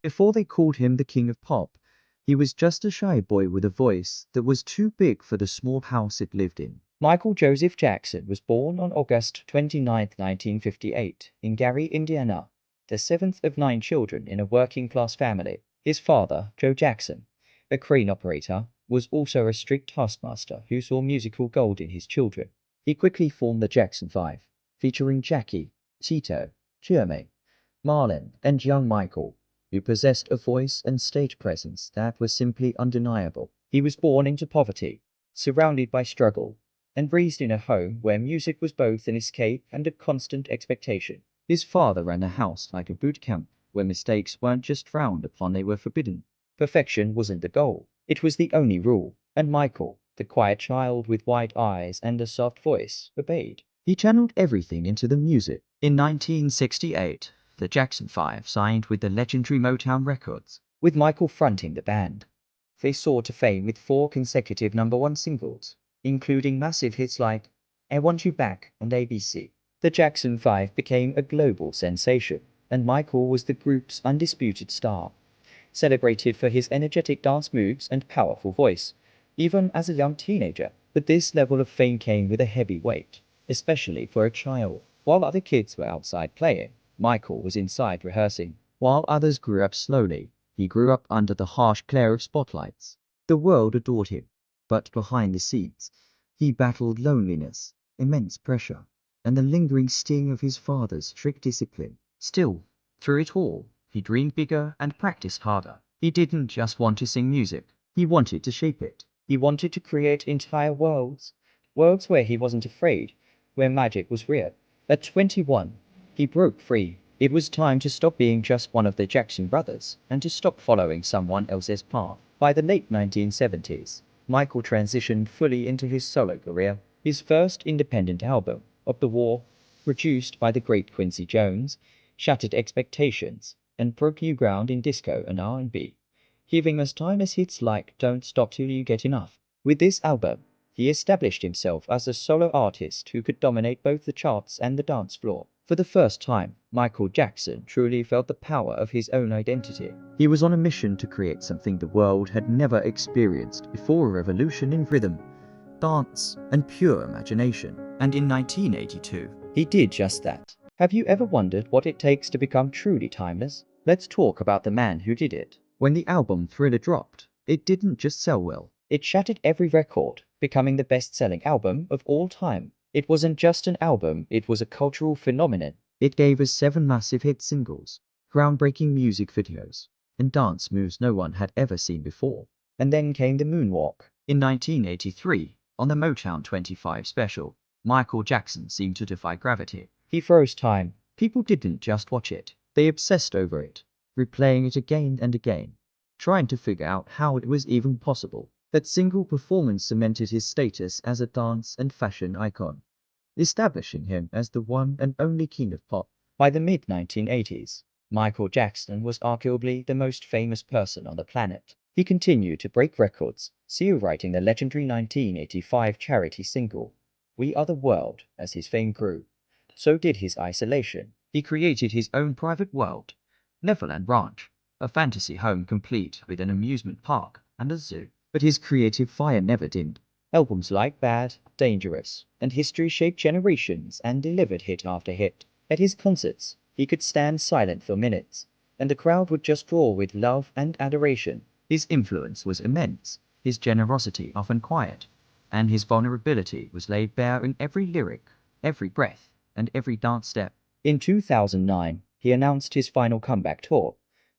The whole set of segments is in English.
Before they called him the King of Pop, he was just a shy boy with a voice that was too big for the small house it lived in. Michael Joseph Jackson was born on August 29, 1958, in Gary, Indiana, the seventh of 9 children in a working-class family. His father, Joe Jackson, a crane operator, was also a strict taskmaster who saw musical gold in his children. He quickly formed the Jackson 5, featuring Jackie, Tito, Jermaine, Marlon, and young Michael, who possessed a voice and stage presence that was simply undeniable. He was born into poverty, surrounded by struggle, and raised in a home where music was both an escape and a constant expectation. His father ran a house like a boot camp, where mistakes weren't just frowned upon, they were forbidden. Perfection wasn't the goal, it was the only rule, and Michael, the quiet child with wide eyes and a soft voice, obeyed. He channeled everything into the music. In 1968, the Jackson 5 signed with the legendary Motown Records, with Michael fronting the band. They soared to fame with 4 consecutive #1 singles, including massive hits like I Want You Back and ABC. The Jackson 5 became a global sensation, and Michael was the group's undisputed star, celebrated for his energetic dance moves and powerful voice, even as a young teenager. But this level of fame came with a heavy weight, especially for a child. While other kids were outside playing, Michael was inside rehearsing. While others grew up slowly, he grew up under the harsh glare of spotlights. The world adored him, but behind the scenes, he battled loneliness, immense pressure, and the lingering sting of his father's strict discipline. Still, through it all, he dreamed bigger and practiced harder. He didn't just want to sing music, he wanted to shape it. He wanted to create entire worlds, worlds where he wasn't afraid, where magic was real. At 21, he broke free. It was time to stop being just one of the Jackson brothers, and to stop following someone else's path. By the late 1970s, Michael transitioned fully into his solo career. His first independent album, Of the War, produced by the great Quincy Jones, shattered expectations and broke new ground in disco and R&B, giving us timeless hits like Don't Stop Till You Get Enough. With this album, he established himself as a solo artist who could dominate both the charts and the dance floor. For the first time, Michael Jackson truly felt the power of his own identity. He was on a mission to create something the world had never experienced before, a revolution in rhythm, dance, and pure imagination. And in 1982, he did just that. Have you ever wondered what it takes to become truly timeless? Let's talk about the man who did it. When the album Thriller dropped, it didn't just sell well. It shattered every record, becoming the best-selling album of all time. It wasn't just an album, it was a cultural phenomenon. It gave us 7 massive hit singles, groundbreaking music videos, and dance moves no one had ever seen before. And then came the moonwalk. In 1983, on the Motown 25 special, Michael Jackson seemed to defy gravity. He froze time. People didn't just watch it, they obsessed over it, replaying it again and again, trying to figure out how it was even possible. That single performance cemented his status as a dance and fashion icon, establishing him as the one and only king of pop. By the mid-1980s, Michael Jackson was arguably the most famous person on the planet. He continued to break records, writing the legendary 1985 charity single, We Are the World, as his fame grew. So did his isolation. He created his own private world, Neverland Ranch, a fantasy home complete with an amusement park and a zoo. But his creative fire never dimmed. Albums like Bad, Dangerous, and History shaped generations and delivered hit after hit. At his concerts, he could stand silent for minutes, and the crowd would just roar with love and adoration. His influence was immense, his generosity often quiet, and his vulnerability was laid bare in every lyric, every breath, and every dance step. In 2009, he announced his final comeback tour.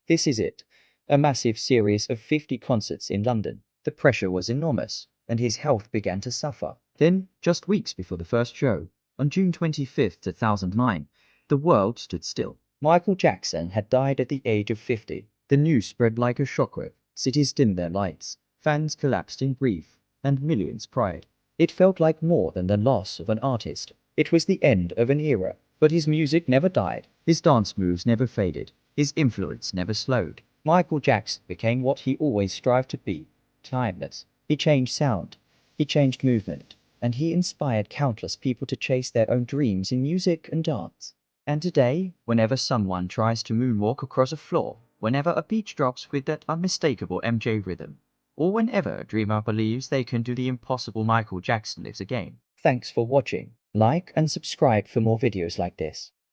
This Is It, a massive series of 50 concerts in London. The pressure was enormous, and his health began to suffer. Then, just weeks before the first show, on June 25, 2009, the world stood still. Michael Jackson had died at the age of 50. The news spread like a shockwave. Cities dimmed their lights, fans collapsed in grief, and millions cried. It felt like more than the loss of an artist. It was the end of an era. But his music never died. His dance moves never faded. His influence never slowed. Michael Jackson became what he always strived to be, timeless. He changed sound, he changed movement, and he inspired countless people to chase their own dreams in music and dance. And today, whenever someone tries to moonwalk across a floor, whenever a beat drops with that unmistakable MJ rhythm, or whenever a dreamer believes they can do the impossible, Michael Jackson lives again. Thanks for watching. Like and subscribe for more videos like this.